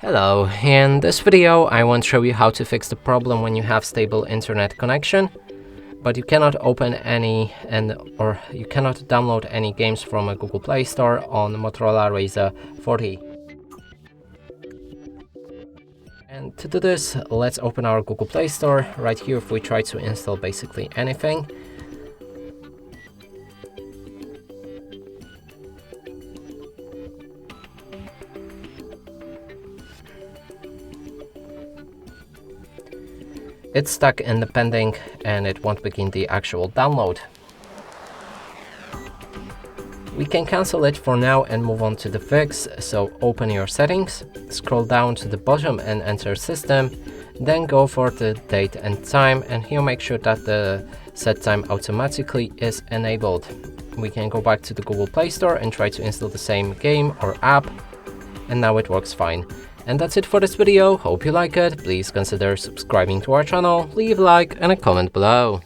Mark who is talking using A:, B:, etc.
A: Hello, in this video I want to show you how to fix the problem when you have stable internet connection, but you cannot open or you cannot download any games from a Google Play Store on Motorola Razr 40. And to do this, let's open our Google Play Store. Right here, if we try to install basically anything, it's stuck in the pending and it won't begin the actual download. We can cancel it for now and move on to the fix. So open your settings, scroll down to the bottom and enter system, then go for the date and time, and here make sure that the set time automatically is enabled. We can go back to the Google Play Store and try to install the same game or app, and now it works fine. And that's it for this video. Hope you like it. Please consider subscribing to our channel, leave a like and a comment below.